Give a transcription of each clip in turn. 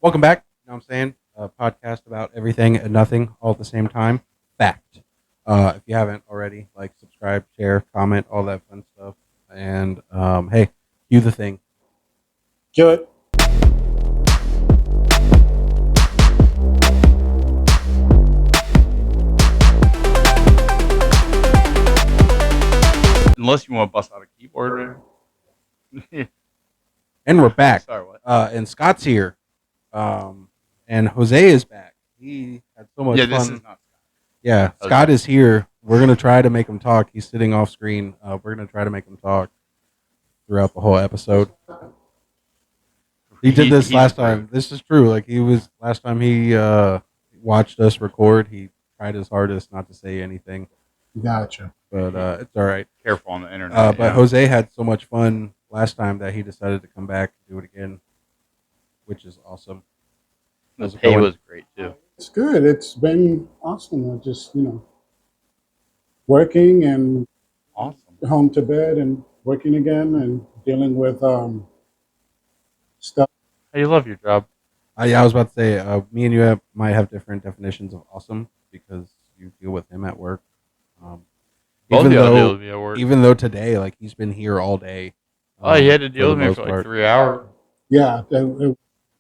Welcome back. You know what I'm saying? A podcast about everything and nothing all at the same time. Fact. If you haven't already, like, subscribe, share, comment, all that fun stuff. And hey, do the thing. Do it. Unless you want to bust out a keyboard. And we're back. Sorry, what? And Scott's here. And Jose is back. He had so much Yeah, fun. this is not. Yeah, Jose. Scott is here. We're gonna try to make him talk. He's sitting off screen. We're gonna try to make him talk throughout the whole episode. He did this last time. This is true. Like he was last time he watched us record. He tried his hardest not to say anything, Gotcha. but it's all right. Careful on the internet. But Jose had so much fun last time that he decided to come back and do it again, which is awesome. The pay was great too. It's good. It's been awesome. I just, working and Awesome. home to bed and working again and dealing with stuff. Hey, you love your job. Yeah, I was about to say, me and you might have different definitions of awesome because you deal with him at work. Both of y'all deal with me at work. Even though today, like he's been here all day. Oh, he had to deal with me for like 3 hours. Yeah.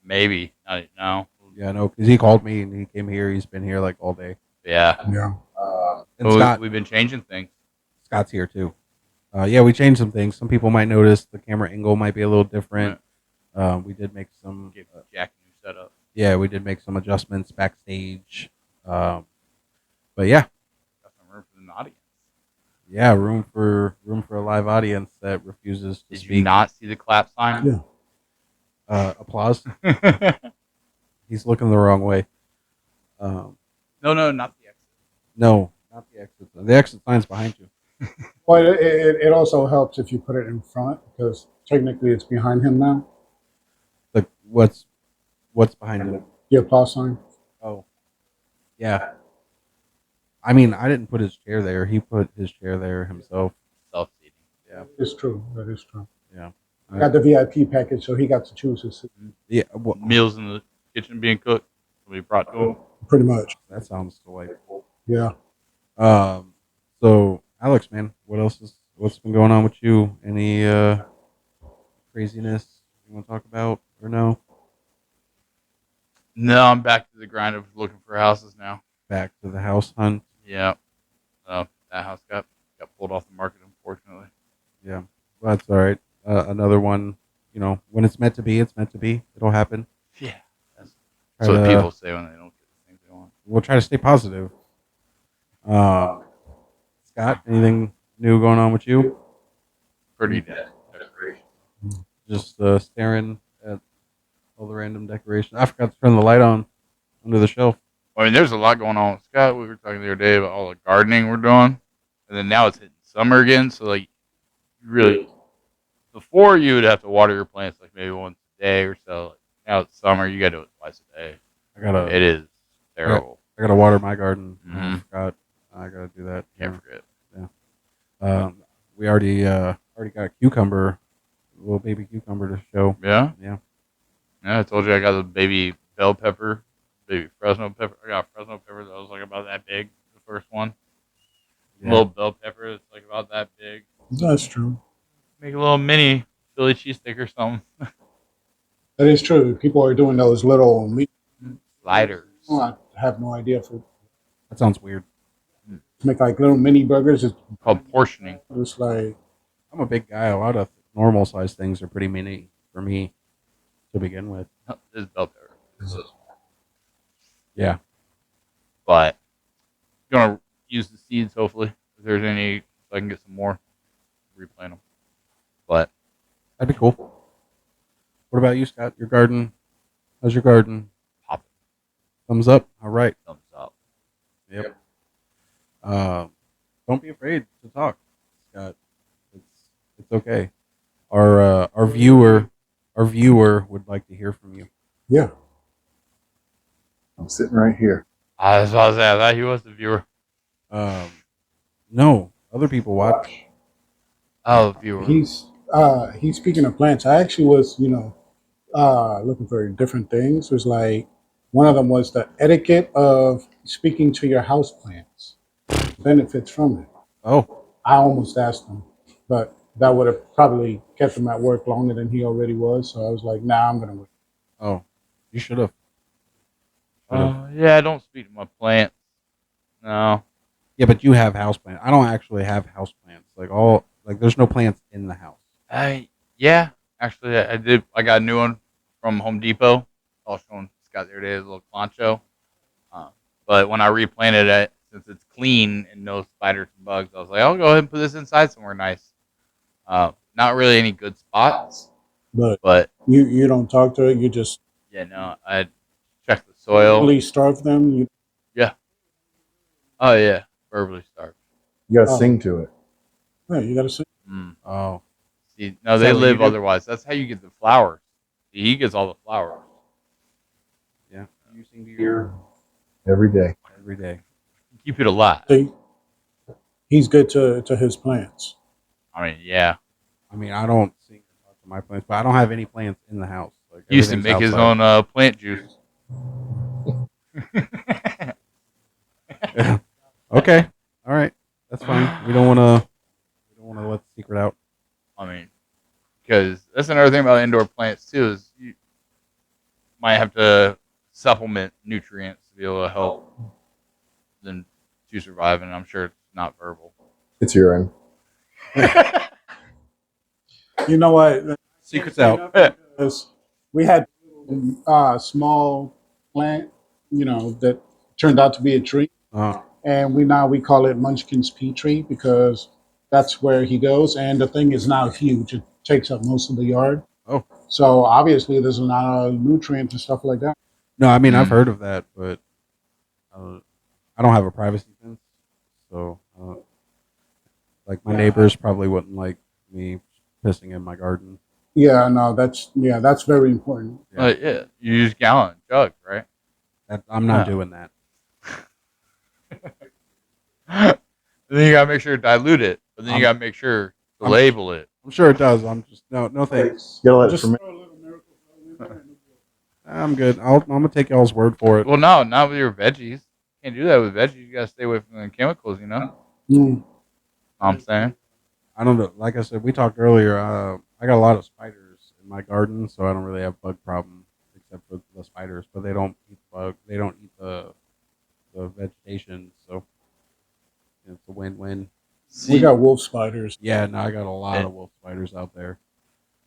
Maybe. Not now. Yeah, no, because he called me and he came here. He's been here like all day. Yeah. Yeah. And Scott, we've been changing things. Scott's here too. Yeah, we changed some things. Some people might notice the camera angle might be a little different. We did make some. Give Jack a new setup. Yeah, we did make some adjustments backstage. But yeah. Got some room for the audience. Yeah, room for a live audience that refuses to speak. Did you not see the clap sign? Yeah. Applause. He's looking the wrong way. No, not the exit. No, not the exit. The exit sign's behind you. Well, it also helps if you put it in front because technically it's behind him now. Like what's behind him? The applause sign. Oh, yeah. I mean, I didn't put his chair there. He put his chair there himself. Self-seating. Yeah, It's true. That is true. yeah. I got the VIP package, so he got to choose his seat. Yeah, Meals in the kitchen being cooked. We brought to him. Pretty much. that sounds delightful. Yeah. So Alex, man, what's been going on with you? Any craziness you want to talk about or no? No, I'm back to the grind of looking for houses now. Back to the house hunt. Yeah. That house got pulled off the market, unfortunately. Yeah, well, that's all right. Another one. You know, when it's meant to be, it's meant to be. It'll happen. Yeah. That's what people say when they don't get the things they want. We'll try to stay positive. Scott, anything new going on with you? Pretty dead decoration. Just staring at all the random decorations. I forgot to turn the light on under the shelf. I mean, there's a lot going on with Scott. We were talking the other day about all the gardening we're doing. And then now it's hitting summer again. So, like, really, before you would have to water your plants like maybe once a day or so. Like, now it's summer. You got to do it twice a day. It is terrible. I gotta water my garden. Mhm. I forgot. I gotta do that. Can't forget. We already got a cucumber, a little baby cucumber to show. Yeah? Yeah. Yeah, I told you I got a baby bell pepper, baby Fresno pepper. I got a Fresno pepper that was like about that big, the first one. Yeah. Little bell pepper that's like about that big. That's true. Make a little mini Philly cheesesteak or something. That is true. People are doing those little meat. Sliders. I have no idea for That sounds weird. make like little mini burgers. Called portioning. It's like I'm a big guy. A lot of normal sized things are pretty mini for me to begin with. This is bell pepper. This is, Yeah. but gonna use the seeds hopefully. If there's any, so I can get some more, replant them. But That'd be cool. What about you, Scott? Your garden? How's your garden? popping, Thumbs up. All right. thumbs up. Yep. Don't be afraid to talk, Scott. It's okay. Our viewer would like to hear from you. yeah. I'm sitting right here. I was about to say, I thought he was the viewer. No, other people watch. Oh, viewer. He's speaking of plants. I actually was, looking for different things. It was like one of them was the etiquette of speaking to your houseplants, benefits from it. Oh, I almost asked him, but that would have probably kept him at work longer than he already was. So I was like, nah, I'm gonna wait. oh, you should have. Yeah, I don't speak to my plants. No. Yeah, but you have houseplants. I don't actually have houseplants. There's no plants in the house. Yeah, actually, I did. I got a new one from Home Depot. I was showing Scott the other day, a little plancho. Uh, but when I replanted it, since it's clean and no spiders and bugs, I was like, I'll go ahead and put this inside somewhere nice. Not really any good spots, But but you don't talk to it. You just yeah, no, I checked the soil. really starve them. Yeah. Oh yeah, verbally starved. You got to Oh, sing to it. yeah, you gotta say. Mm. Oh, See, no, Is they that what you live do? otherwise. That's how you get the flowers. See, he gets all the flowers. yeah. You sing to your Every day. every day. Keep it alive. See, he's good to his plants. I mean, yeah. I mean, I don't sing or talk to my plants, but I don't have any plants in the house. Like He used to everything's make his outside. own plant juice. Okay, all right, that's fine. We don't want to let the secret out. I mean, because that's another thing about indoor plants too is you might have to supplement nutrients to be able to help them to survive, and I'm sure it's not verbal. It's urine. You know what? Secret's out. Because we had a small plant, that turned out to be a tree, Uh, and we call it Munchkin's pea tree because that's where he goes. And the thing is now huge; it takes up most of the yard. oh So obviously, there's a lot of nutrients and stuff like that. no, I mean I've Mm. heard of that, but I don't have a privacy fence, so like my neighbors probably wouldn't like me pissing in my garden. Yeah, no, that's very important. Yeah, Yeah, you use gallon jug, right? I'm not Yeah. doing that. Then you gotta make sure to dilute it, but then you I'm- gotta make sure to I'm- label it. I'm sure it does. I'm just no thanks. You gotta let it Just ferment. throw a little miracle in there and I'm good. I'm gonna take y'all's word for it. Well, no, not with your veggies. Can't do that with veggies. You gotta stay away from the chemicals. You know what Mm. I'm saying? I don't know. Like I said, we talked earlier. I got a lot of spiders in my garden, so I don't really have bug problem except for the spiders. But they don't eat the bug. They don't eat the vegetation. So it's a win-win. We See, got wolf spiders. Yeah, no, I got a lot of wolf spiders out there.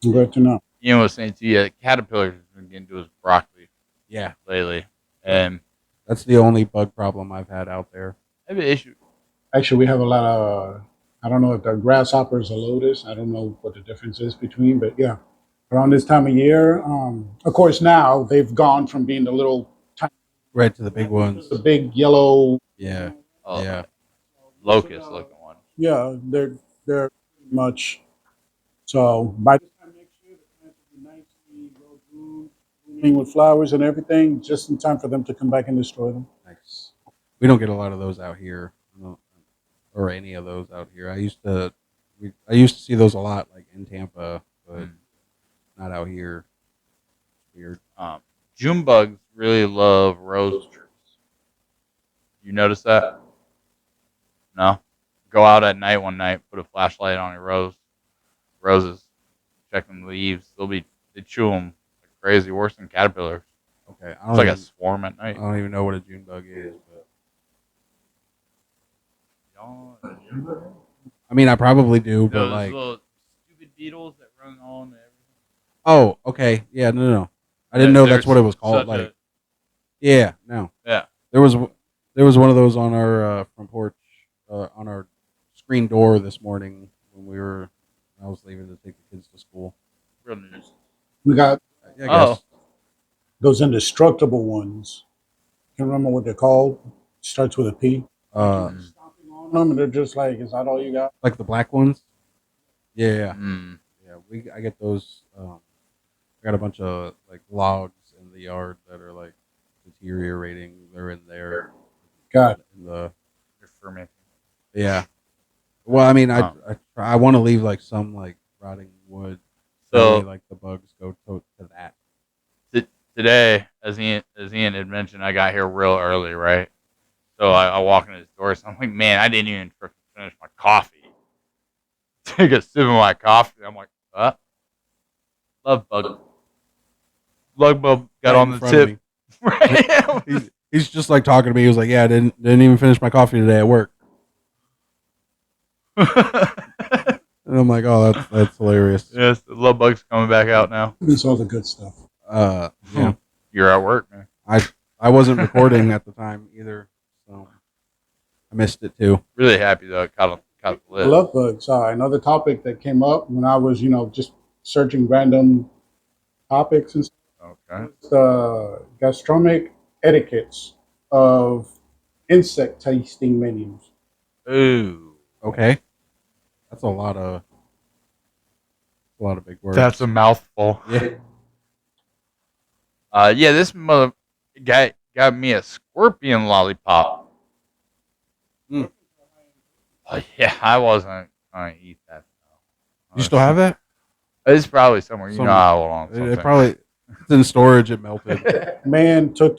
Good to know. you know what I was saying to you, caterpillars have been getting to his broccoli Yeah, lately, and that's the only bug problem I've had out there. I have an issue. Actually, we have a lot of. I don't know if they're grasshoppers or lotus. I don't know what the difference is between, but yeah, around this time of year. Of course, now they've gone from being the little, tiny, Right to the big ones. the big yellow. Yeah, Oh, yeah. locust looking one. Yeah, they're pretty much. So by this time next year, the plants will be nicely blooming with flowers and everything, just in time for them to come back and destroy them. Nice. We don't get a lot of those out here, or any of those out here. I used to see those a lot, like in Tampa, but Mm. not out here. Weird. June bugs really love rose trees. You notice that? No. Go out at night one night, put a flashlight on your roses, check them leaves. They chew them like crazy, worse than caterpillars. Okay, It's like a swarm at I night. don't even know what a June bug is, but I mean, I probably do, but Those like, little stupid beetles that run on everything. oh, okay, yeah, no. I didn't know that's what it was called. Like, yeah, no, Yeah. there was one of those on our front porch, on our screen door this morning when I was leaving to take the kids to school. Real news. We got Yeah, I guess. those indestructible ones. Can't remember what they're called. Starts with a P. Stomping on them, and they're just like, "Is that all you got?" Like the black ones. Yeah, Mm. I get those. I got a bunch of like logs in the yard that are like deteriorating. They're in there. God, In the They're fermenting. yeah. Well, I mean, Oh. I want to leave like some like rotting wood. So So that way, like the bugs go to that. today, as Ian had mentioned, I got here real early, right? So I walk in his door, so I'm like, man, I didn't even freaking finish my coffee. Take a sip of my coffee. I'm like, love bug. Lug bug got Right on in the front of tip. me. Right. He's just like talking to me. He was like, "Yeah, I didn't even finish my coffee today at work." And I'm like, "Oh, that's hilarious." Yes, the love bug's coming back out now. It's all the good stuff. Yeah, You're at work, man. I wasn't recording at the time either, so I missed it too. Really happy though. It caught the I lid. love bugs. Another topic that came up when I was, just searching random topics and stuff, Okay. the gastronomic etiquettes of insect tasting menus. Ooh. Okay, that's a lot of big words. That's a mouthful. Yeah. Yeah, this mother guy got me a scorpion lollipop. Mm. Oh, yeah, I wasn't going to eat that. You still have that? It's probably somewhere. You know, I hold on. It probably it's in storage. It melted. Man took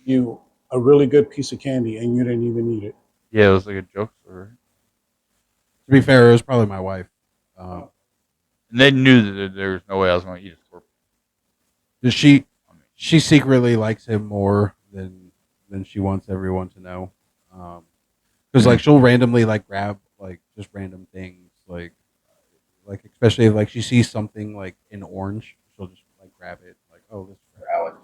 you a really good piece of candy and you didn't even eat it. Yeah, it was like a joke story. To be fair, it was probably my wife. And they knew that there was no way I was going to eat a scorpion. She secretly likes him more than she wants everyone to know. Because like she'll randomly like grab like just random things like especially if like she sees something like in orange, she'll just like grab it like, oh, this is for Alex.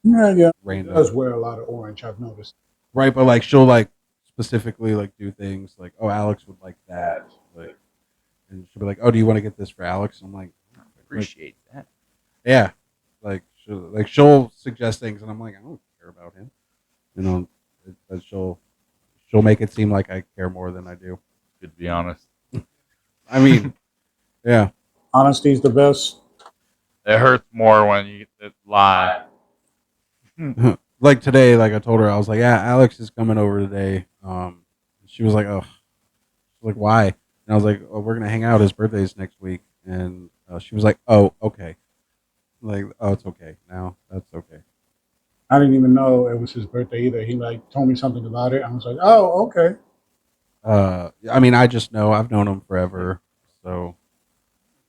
Yeah. Random. It does wear a lot of orange, I've noticed. Right, but like she'll like specifically like do things like, oh, Alex would like that, like, and she'll be like, oh, do you want to get this for Alex? I'm like, Appreciate that. yeah, like she'll suggest things, and I'm like, I don't care about him, but she'll make it seem like I care more than I do. Good to be honest. I mean, yeah, Honesty is the best. It hurts more when you lie. like today, like I told her, I was like, yeah, Alex is coming over today. She was like, oh, she's like, why? And I was like, oh, we're gonna hang out. His birthday's next week, and she was like, oh, okay. Like, oh, it's okay now. That's okay. I didn't even know it was his birthday either. He like told me something about it. I was like, oh, okay. I mean, I just know I've known him forever, so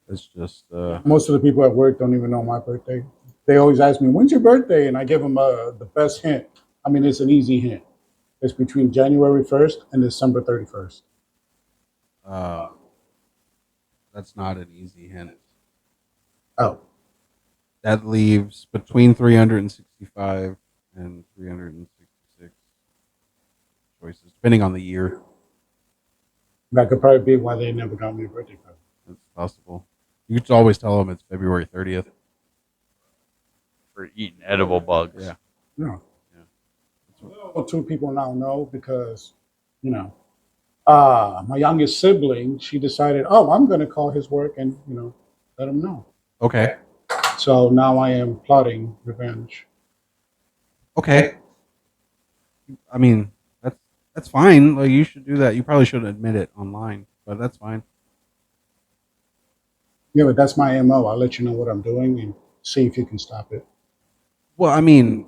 it's just Most of the people at work don't even know my birthday. They always ask me, when's your birthday? And I give them the best hint. I mean, it's an easy hint. It's between January 1st and December 31st. uh, that's not an easy hint. Oh, That leaves between 365 and 366 choices, depending on the year. that could probably be why they never got me a birthday present. That's possible. You could always tell them it's February 30th. For eating edible bugs. Yeah. No. Yeah. Well, two people now know because, my youngest sibling, she decided, oh, I'm going to call his work and, let him know. Okay. So now I am plotting revenge. Okay. I mean, that's fine. Like you should do that. You probably shouldn't admit it online, but that's fine. Yeah, but that's my MO. I'll let you know what I'm doing and see if you can stop it. Well, I mean,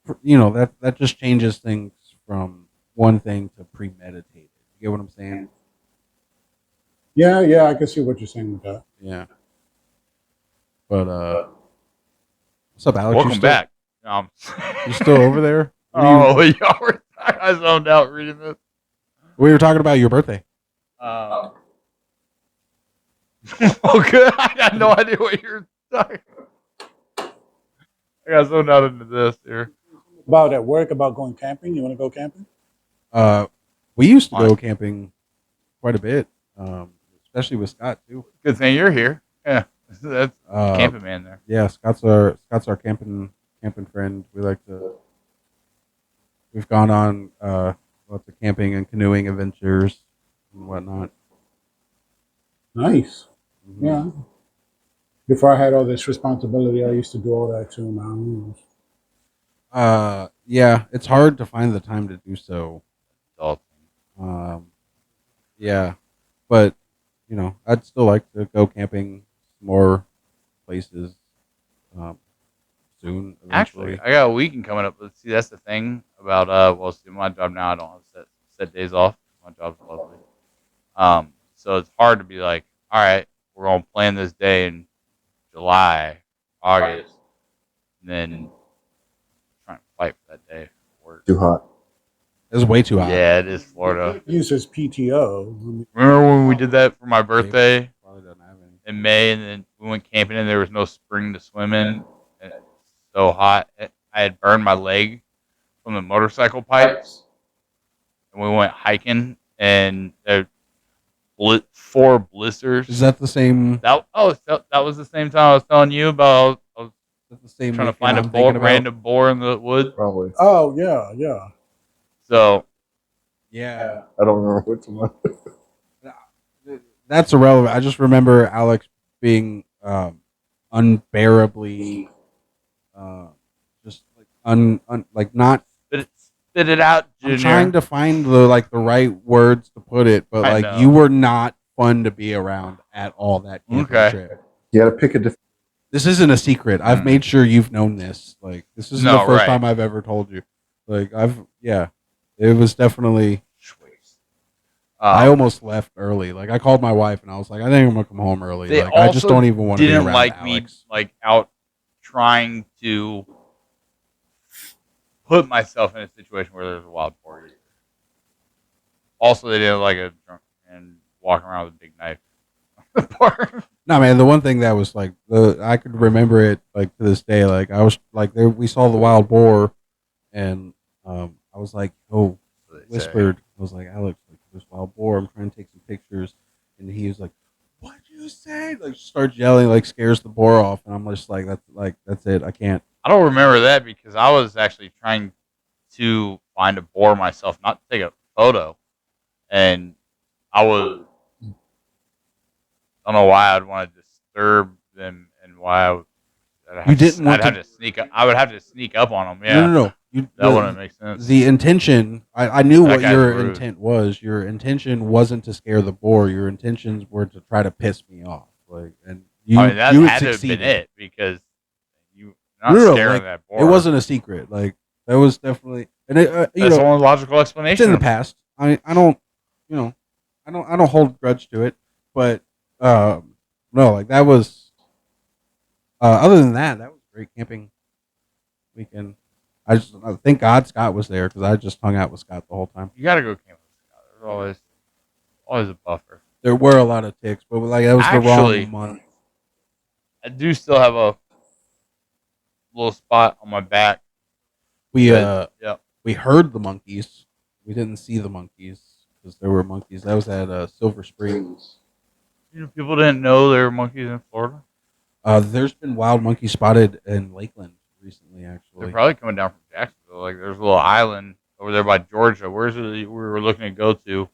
that just changes things from one thing to premeditated. You get what I'm saying? Yeah, I can see what you're saying with that. Yeah. But what's up, Alex? Welcome back. You still over there? Oh, y'all were. I zoned out reading this. We were talking about your birthday. Oh, good. I got no idea what you're talking about. I got zoned out into this here. About at work, about going camping. You want to go camping? We used to go camping quite a bit, especially with Scott too. Good thing you're here. Yeah, that's camping man there. Yeah, Scott's our camping friend. We've gone on lots of camping and canoeing adventures and whatnot. Nice. Mm-hmm. Yeah. Before I had all this responsibility, I used to do all that too, man. Yeah, it's hard to find the time to do so. Yeah, but I'd still like to go camping more places um, soon. Actually, Eventually, I got a weekend coming up. Let's see, that's the thing about well, see, my job now I don't have set days off. My job's lovely. So it's hard to be like, all right, we're gonna plan this day in July, August, and then trying to fight for that day for work. Too hot. it's way too hot. Yeah, it is Florida. Uses PTO. Remember when we did that for my birthday Probably doesn't have any. in May, and then we went camping and there was no spring to swim in, and it was so hot. I had burned my leg from the motorcycle pipes, and we went hiking, and there were 4 blisters. Is that the same? That was the same time I was telling you about. I was That's the same. trying to weekend find a I'm thinking about? random boar in the woods. Probably. Oh yeah. So Yeah, I don't remember which one. that's irrelevant. I just remember Alex being unbearably, just like like not. spit it out, Junior. I'm trying to find the right words to put it, but I like know. you were not fun to be around at all that camping Okay. trip. You got to pick a different. This isn't a secret. I've Mm. made sure you've known this. Like this isn't No, the first right. time I've ever told you. Like it was definitely. I almost left early. Like I called my wife and I was like, I think I'm gonna come home early. They Like I just also don't even want to be didn't around like Alex. me like out trying to put myself in a situation where there's a wild boar. Either. Also, they didn't like a drunk and walking around with a big knife. No, man. The one thing that was like I could remember it like to this day. Like I was like there, we saw the wild boar, and I was like, oh, whispered. I was like, Alex, like this wild boar. I'm trying to take some pictures, and he was like, what'd you say? Like starts yelling, like scares the boar off, and I'm just like that's it. I can't. I don't remember that because I was actually trying to find a boar myself, not to take a photo, and I don't know why I'd want to disturb them and why You didn't want I'd have to sneak up. I would have to sneak up on them. Yeah, No. that wouldn't make sense. The intention, I knew That what guy's your rude. intent was. Your intention wasn't to scare the boar. Your intentions were to try to piss me off. Like, and you, I mean, that you had to have succeeded. been it because you're not No, scaring like, that boar. it wasn't a secret. Like that was definitely, and it, That's the only logical it's explanation. in the past. I don't, I don't hold grudge to it. But no, like that was. Other than that, that was a great camping weekend. I thank God Scott was there because I just hung out with Scott the whole time. You got to go camp with Scott. There's always a buffer. There were a lot of ticks, but like that was Actually, the wrong month. I do still have a little spot on my back. We Yeah. we heard the monkeys. We didn't see the monkeys because there were monkeys. That was at Silver Springs. You know, people didn't know there were monkeys in Florida. There's been wild monkeys spotted in Lakeland recently, actually. They're probably coming down from Jacksonville. Like there's a little island over there by Georgia. Where's it we were looking to go to?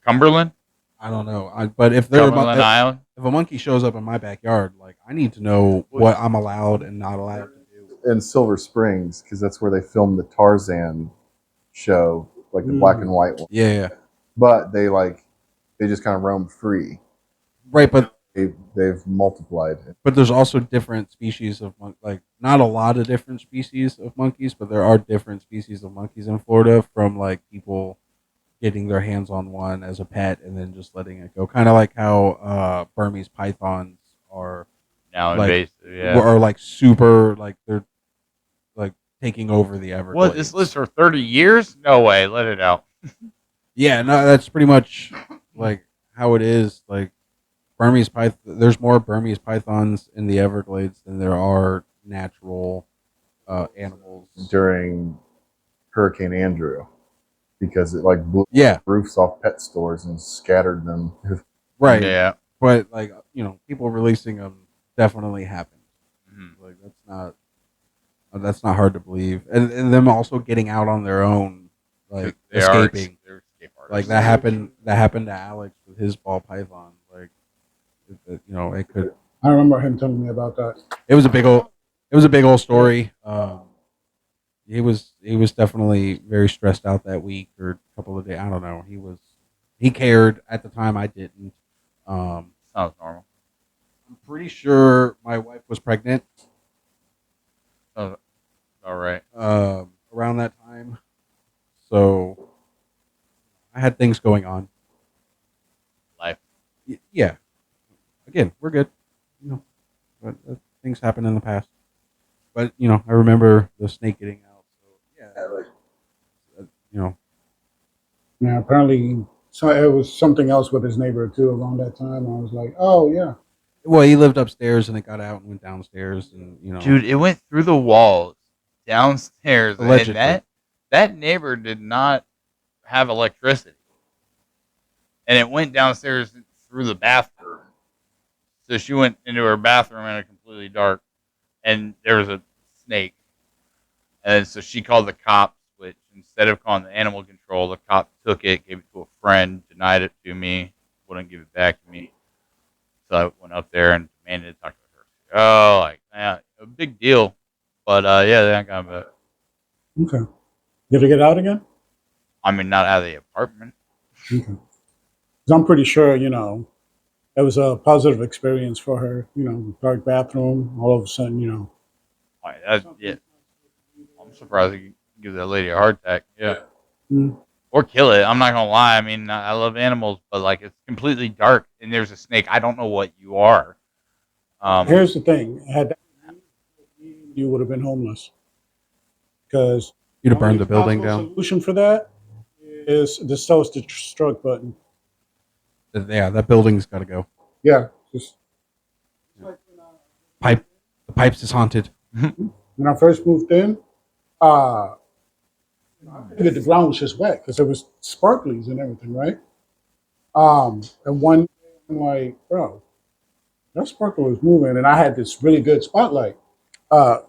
Cumberland? I don't know. But if Cumberland Island? if a monkey shows up in my backyard, like I need to know what I'm allowed and not allowed to do. In Silver Springs, because that's where they filmed the Tarzan show, like the black and white one. Yeah. But they just kind of roam free. Right, but They've multiplied. But there's also different species of like not a lot of different species of monkeys, but there are different species of monkeys in Florida from like people getting their hands on one as a pet and then just letting it go. Kind of like how Burmese pythons are Now like, invasive, yeah. are like super like they're like taking over the Everglades. What, this lives for 30 years? No way. Let it out. Yeah, no, that's pretty much like how it is. Like Burmese python, there's more Burmese pythons in the Everglades than there are natural animals. During Hurricane Andrew, because it like blew Yeah, roofs off pet stores and scattered them. right. Yeah. But like people releasing them definitely happened. Mhm. Like that's not hard to believe, and them also getting out on their own, like They are escaping. they're escape artists. Like that happened. That happened to Alex with his ball python. Like it could. I remember him telling me about that. It was a big old story. He was definitely very stressed out that week or a couple of days. I don't know. He cared at the time. I didn't. Sounds normal. I'm pretty sure my wife was pregnant Oh, all right. around that time, so I had things going on. Life. Yeah. Again, we're good. You know, but things happen in the past. But I remember the snake getting out. So yeah, like you know, Yeah, apparently, so it was something else with his neighbor too around that time. I was like, oh yeah, well, he lived upstairs and it got out and went downstairs, and Dude, it went through the walls downstairs, and allegedly. that neighbor did not have electricity, and it went downstairs through the bathroom. So she went into her bathroom in a completely dark, and there was a snake, and so she called the cops. Which instead of calling the animal control, the cop took it, gave it to a friend, denied it to me, wouldn't give it back to me. So I went up there and demanded to talk to her. Oh, like yeah, a big deal, but yeah, they got him back. okay. Did he get out again? I mean, not out of the apartment. Okay. 'Cause I'm pretty sure, it was a positive experience for her. Dark bathroom, all of a sudden, Like, yeah, I'm surprised he give that lady a heart attack. Yeah, Mm. or kill it. I'm not gonna lie. I mean, I love animals, but like it's completely dark and there's a snake. I don't know what you are. Here's the thing: had that you would have been homeless because You'd the have burned only the building possible down. solution for that is the self-destruct button. Yeah, that building's got to go. Yeah, just Pipe, the pipes is haunted. when I first moved in, uh, the ground was just wet because there was sparklies and everything, right? And one day I'm like, bro, that sparkler was moving, and I had this really good spotlight.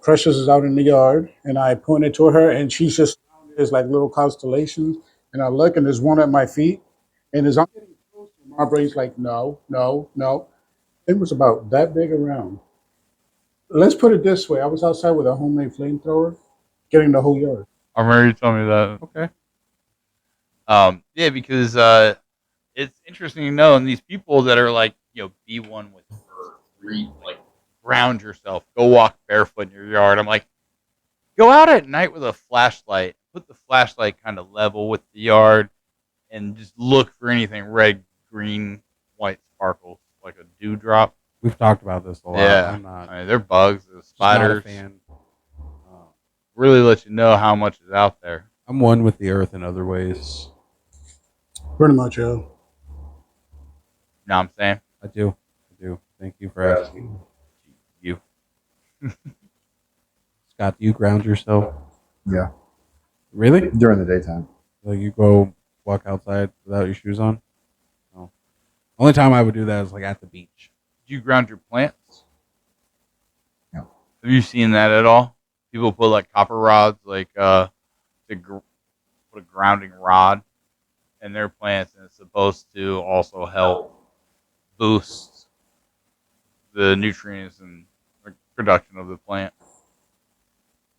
Precious is out in the yard, and I pointed to her, and she's just there's like little constellations, and I look, and there's one at my feet, and as I'm getting closer, my brain's like, no, no, no. It was about that big around. Let's put it this way: I was outside with a homemade flamethrower, getting the whole yard. I remember you telling me that. Okay. Yeah, because it's interesting to know, and these people that are like, be one with earth, like ground yourself, go walk barefoot in your yard. I'm like, go out at night with a flashlight, put the flashlight kind of level with the yard, and just look for anything red, green, white sparkles like a dewdrop. We've talked about this a lot. Yeah, I'm not I mean, they're bugs, they're just not a spiders. fan. Uh, Really let you know how much is out there. I'm one with the earth in other ways. Pretty much, yeah. You know what I'm saying? I do. Thank you for asking. You. Scott, do you ground yourself? Yeah, Really? during the daytime. Like you go walk outside without your shoes on? No. Only time I would do that is like at the beach. Do you ground your plants? No. Have you seen that at all? People put like copper rods, like put a grounding rod in their plants, and it's supposed to also help boost the nutrients and production of the plant.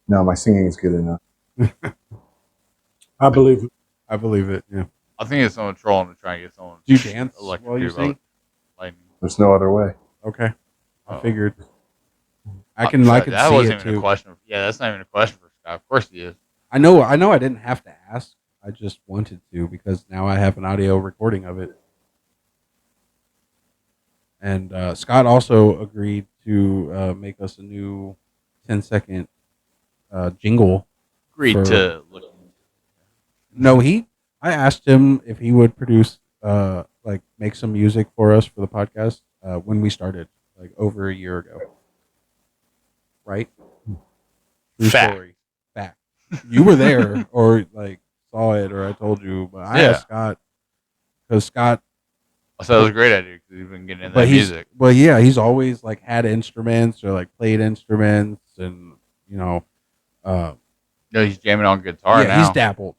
No, my singing is good enough. I believe it. I believe it. Yeah. I think it's someone trolling to try and get someone. Do you dance while you electrocuted by sing? lightning. There's no other way. Okay. I Oh. figured. I can That see wasn't it even a too. question. Yeah, that's not even a question for Scott. Of course he is. I know I didn't have to ask. I just wanted to because now I have an audio recording of it. And Scott also agreed to make us a new 10-second jingle. Agreed to look. No, I asked him if he would produce, like, make some music for us for the podcast when we started, like, over a year ago. Right? True Fact. story. Fact. You were there, or like saw it, or I told you, but I asked Scott because Scott. I thought it was a great idea because you've been getting into that music. But yeah, he's always like had instruments or like played instruments, and you know, No, he's jamming on guitar yeah, now. he's dabbled.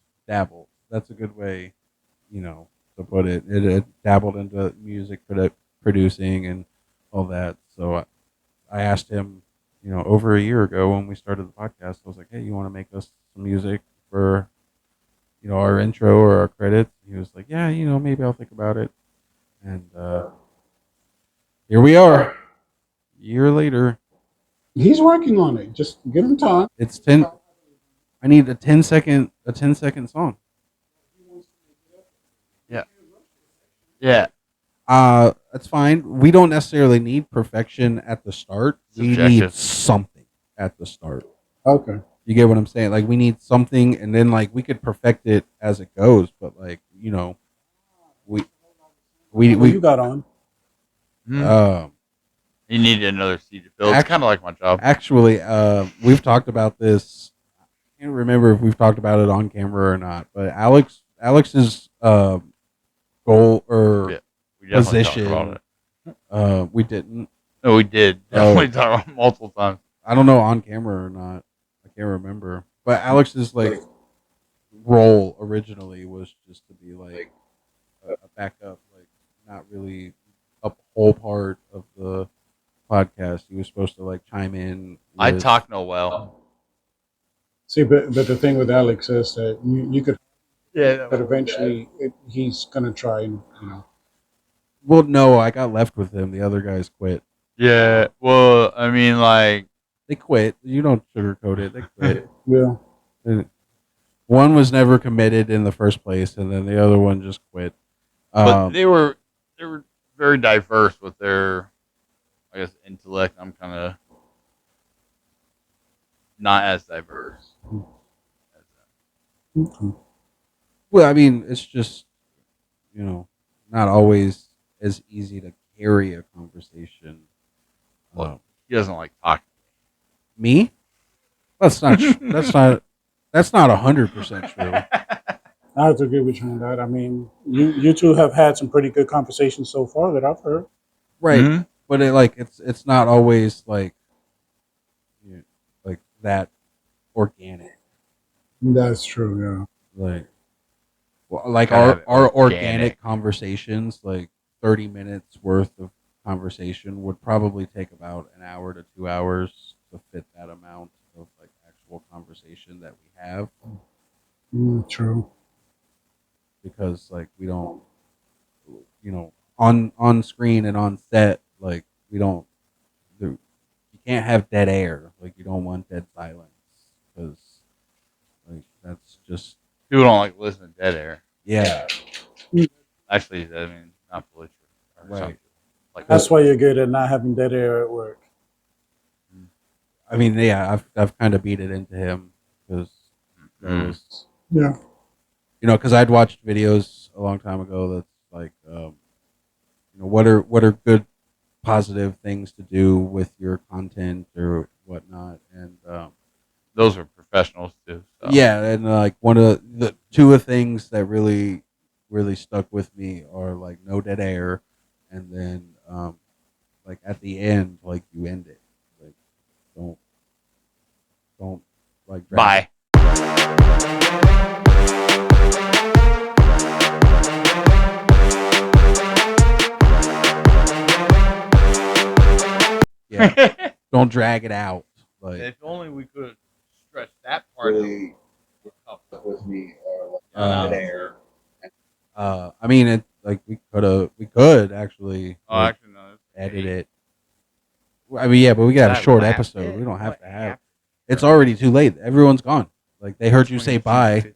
That's a good way, to put it. It dabbled into music producing and all that. So I asked him, over a year ago when we started the podcast, I was like, hey, you want to make us some music for, our intro or our credits? He was like, yeah, maybe I'll think about it. And here we are. Year later, He's working on it. Just give him time. it's 10. I need a 10-second song. Yeah. Yeah. That's fine. We don't necessarily need perfection at the start. We need Subjective. something at the start. Okay. You get what I'm saying? Like we need something, and then like we could perfect it as it goes. But like we What you we got on? um You need another seat to fill. It's Act- kind of like my job. actually we've talked about this. I can't remember if we've talked about it on camera or not. But Alex's goal or Yeah, we definitely position. talked about it. We didn't. No, we did. Definitely talked about it multiple times. I don't know on camera or not. I can't remember. But Alex's like role originally was just to be like a backup, like not really a whole part of the podcast. He was supposed to like chime in. I with- talk no well. See, but the thing with Alex is that you could, Yeah. but eventually he's gonna try and Well, no, I got left with him. The other guys quit. Yeah. Well, I mean, like, They quit. You don't sugarcoat it. They quit. yeah. One was never committed in the first place, and then the other one just quit. but they were very diverse with their, I guess, intellect. I'm kind of not as diverse. As them. Okay. Well, I mean, it's just not always as easy to carry a conversation. Well, he doesn't like talking. Me? That's not. That's not 100% true. I have to agree with you on that. I mean, you two have had some pretty good conversations so far that I've heard. Right, Mhm. but it's not always like like that organic. That's true. Like Gotta have our it organic organic. conversations, like 30 minutes worth of conversation would probably take about an hour to 2 hours to fit that amount of like actual conversation that we have, Yeah. True. because like we don't on screen and on set, like we don't you can't have dead air. Like you don't want dead silence, because like that's just People don't like listening to dead air. yeah. Actually, I mean, not fully true. Or some Right. people like That's why you're good at not having dead air at work. I mean, yeah, I've kind of beat it into him, because there Mhm. was Yeah. because I'd watched videos a long time ago that's like what are good positive things to do with your content or whatnot, and those are professionals too. So. yeah, and like one of the two of things that really stuck with me are like no dead air, and then like at the end, like you end it, like don't like drag Bye. yeah, don't drag it out, like If only we could have stretched that part Really up with me Uh, there. I mean, it like we could actually Oh, like, actually, no. edit it. I mean, yeah, but we got a That short laugh, episode. yeah, We don't have what to have. happened? It's already too late. Everyone's gone. Like they heard you say bye.